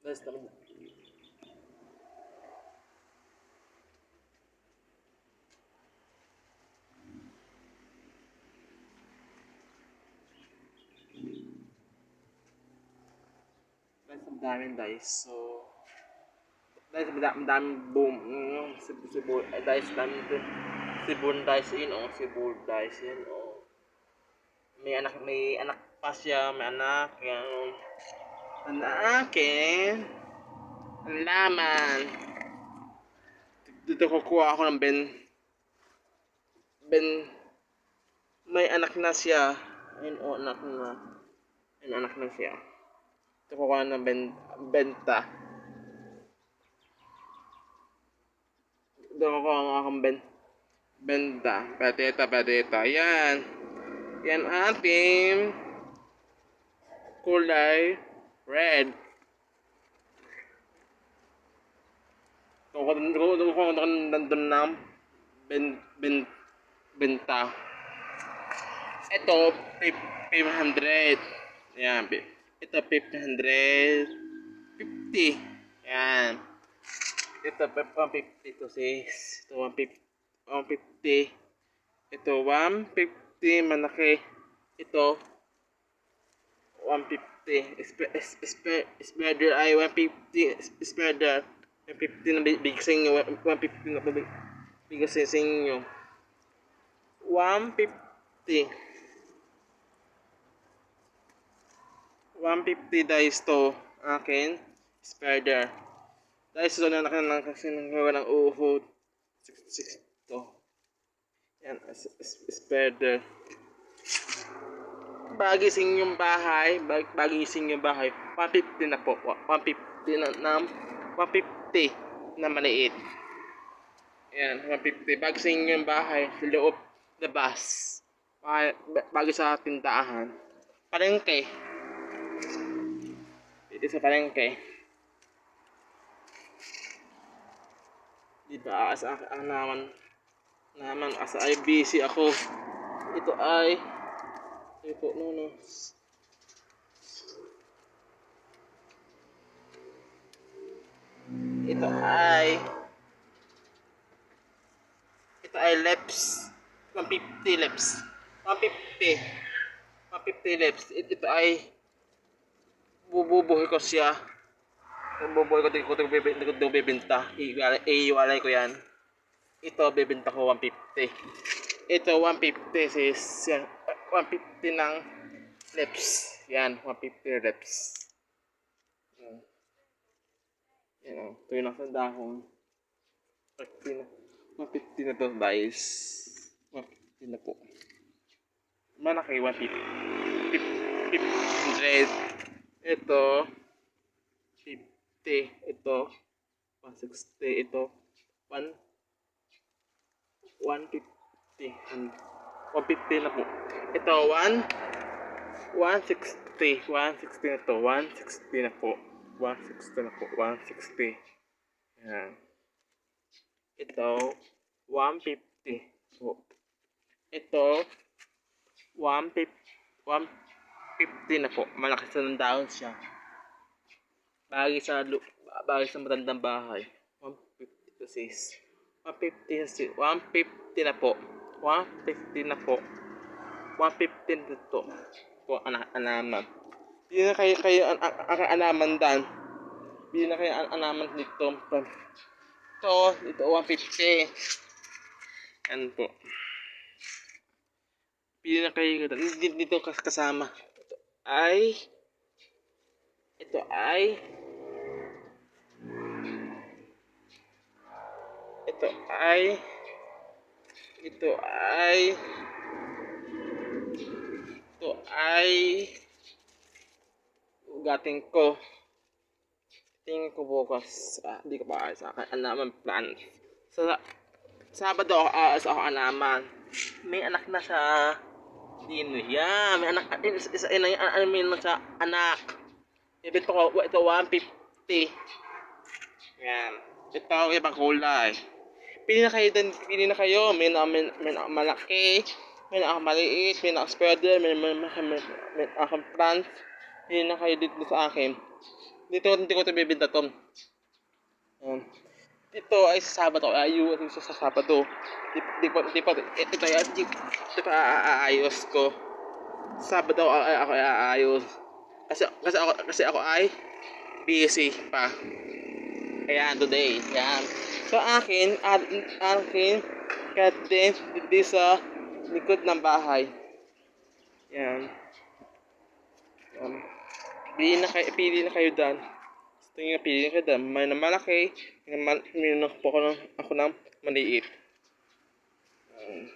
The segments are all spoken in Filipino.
Guys, naman. Guys, ang daming dice. So, guys, madaming boom. Dice, daming boom. Sibon dice in, oh. Sibon dice yan, oh. May anak pa siya. May anak. Yan. Ang akin. Ang laman. Dito kukuha ako ng Ben, may anak na siya. Ayun, oh, anak na. Ayun, anak na siya. Ito kukuha ng benta. Ito kukuha ng akong benta. Pateta. Yan. Yan ating kulay red. Kung nandun ng benta. Ito, 500. Yan. Ito, 550. Yan. Ito, 150 to 6. Ito, 150. Ito, 150. Malaki. Ito, 150. Spreader ay 150. Spreader. 150 na bigay sa inyo. 150 na bigay sa inyo. 150. 150 dice to akin. Spreader. Dice to na lang kasi nanggawa ng uhod. 6 to. Yan. Spreader. Bagising yung bahay. 150 na po. 150 na 150 na maliit. Ayan, 150. Bagising yung bahay sa loob, labas. Bago sa tindahan. Palengke. Dito sa palengke. Diba, asa naman asa ay busy ako. Ito no. Ito ay leps. 150 leps. 150 leps. Ito ay bububuhay ko siya. Bububuhay ko dito bibenta. Iwalay ko yan. Ito bibenta ko 150. Ito 150 sis. Yan. 150 ng leps. Yan, 150 leps. Yan, ito yung nasa dahon. 150 na to guys. 150 na po. Malaki 150. 500. Ito 50. Ito 160. Ito 150. 150 na po. Ito 160. 160 na to. 160 na po. 160 na po. 160. Yan. Ito 150 po. Ito 150 na po. Malaki sa ng dahon siya. Bagay sa matandang bahay. 150 to 6. 150 na po. 150 na po. 150 na to. Po anaman. Hindi na kayo anaman dan. Hindi na kayo anaman dito. Ito 150. Yan po. Pili na kayo dito kasama. Ito ay ugatin ko. Tingin ko bukas. Hindi ko pa sa akin anaman plan. Sa Sabado ako anaman. May anak na sa din. Yan, may anak. Isa na yung sa anak. Ibento ko ito 150. Yan. Ito ibang kulay. Pili na kayo. May malaki, may maliit, may spreader, may akong plants. Pili na kayo dito sa akin. Dito, hindi ko ito bibenta to. Ayan. Dito ay sa Sabado. Ayun, sa Sabado. Ito pa aayos ko. Sabado ako aayos. Kasi ako ay busy pa. Kaya today, yan. So akin, curtain dito sa likod ng bahay. Yan. Yan. Pili na kayo dyan. Gusto nyo pili na kayo dyan. May na malaki, may na po ako ng maliit. Yan.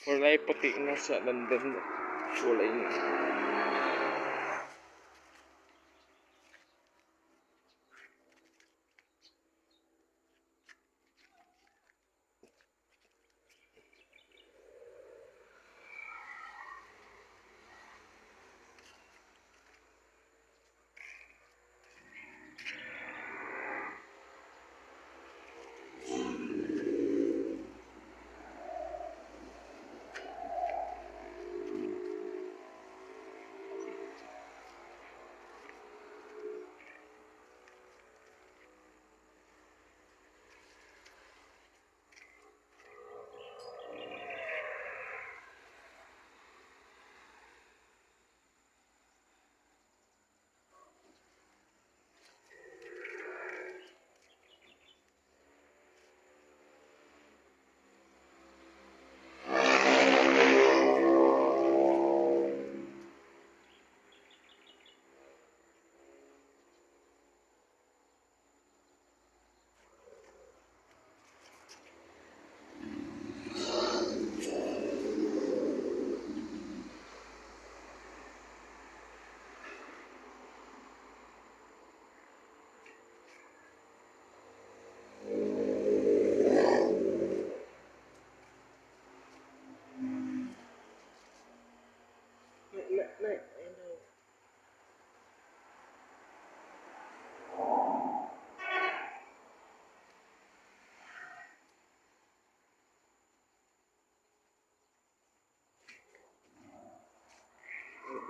Kulay puti na siya. Landan. Kulay na.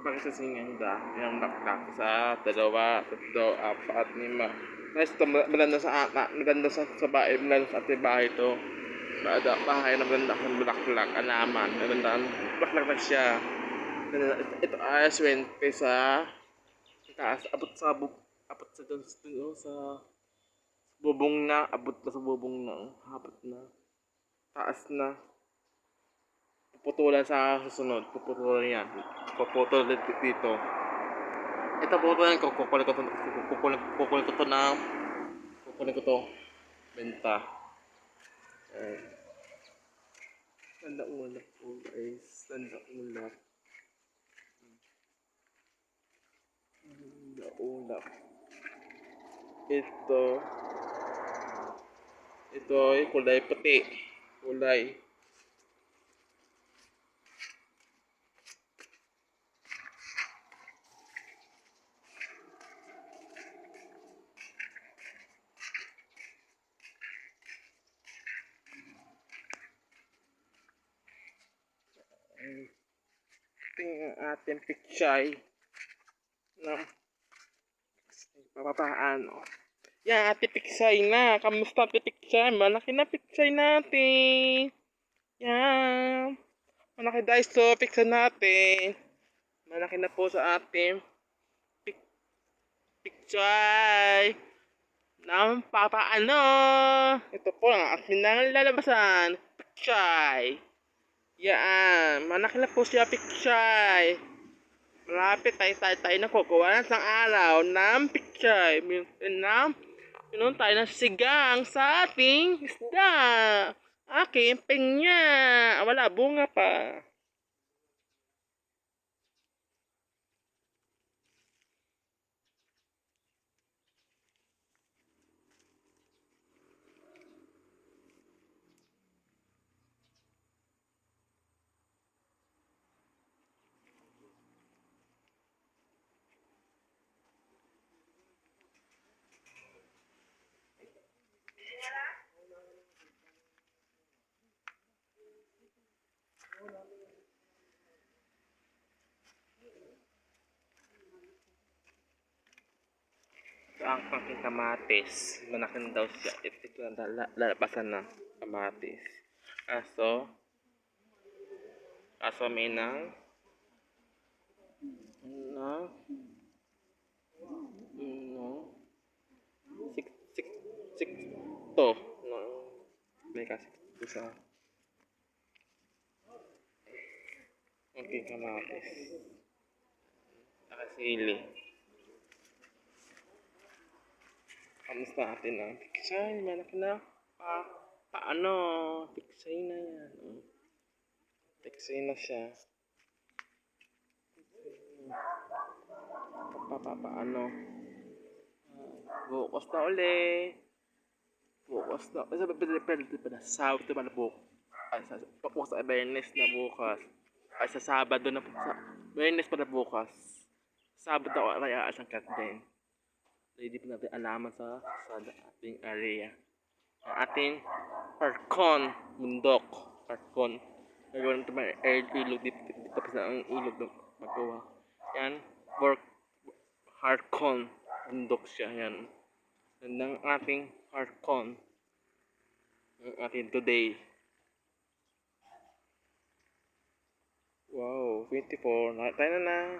Pagsasingan da, yung laklak sa dalawa, tatlo, apat, lima. Nice to, maganda sa bahay, maganda sa ating bahay to. Bahay na maganda ang bulaklak, alaman, maganda ang bulaklak na siya. Ito ay 20 sa taas, abot sa dun, sa bubong na, abot na sa bubong na, abot na, taas na. Puputulan sa susunod, puputulan yan. Puputulan dito. Ito puputulan ko, kukunin ko to, benta. Tanda ulap po guys, tanda ulap. Tanda ulap. Ito ay kulay puti. Kulay. Tingnan ating pichay ng papaano. Yan, ate pichay na. Kamusta ate pichay? Malaki na pichay natin. Yan. Malaki guys to, pichay natin. Malaki na po sa ating pichay. Ng papaano. Ito po ang aking nang lalabasan. Pichay. Yan, malaki na po siya pichay. Malapit tayo na kukuha ng isang araw ng pichay. Minum tayo ng sigang sa ating isda. Aking pinya. Wala, bunga pa. ang aking kamatis. Malaki na daw siya. Ito na lalabasan na kamatis. Kaso may na, sik, sik, sik, to. No, may kasi ito sa aking kamatis. Nakasili. Kamusta natin ang piksay? Malaki na. Paano? Piksay na yan. Piksay na siya. Paano? Bukas na uli. Bukas na. Pwede sa Sabado pala bukas. Bukas sa Bernes na bukas. Ay, sa Sabado na. Bernes pala bukas. Sabado ako kaya asang cut din. Hindi pa natin alaman sa ating area. Ang ating Parkon bundok. Parkon. Nagawa natin ilog dito tapos na ang ilog ng magawa. Yan. Harkon bundok siya. Yan. Yan ang ating Harkon. Ang ating today. Wow, 24. Nakatayo na.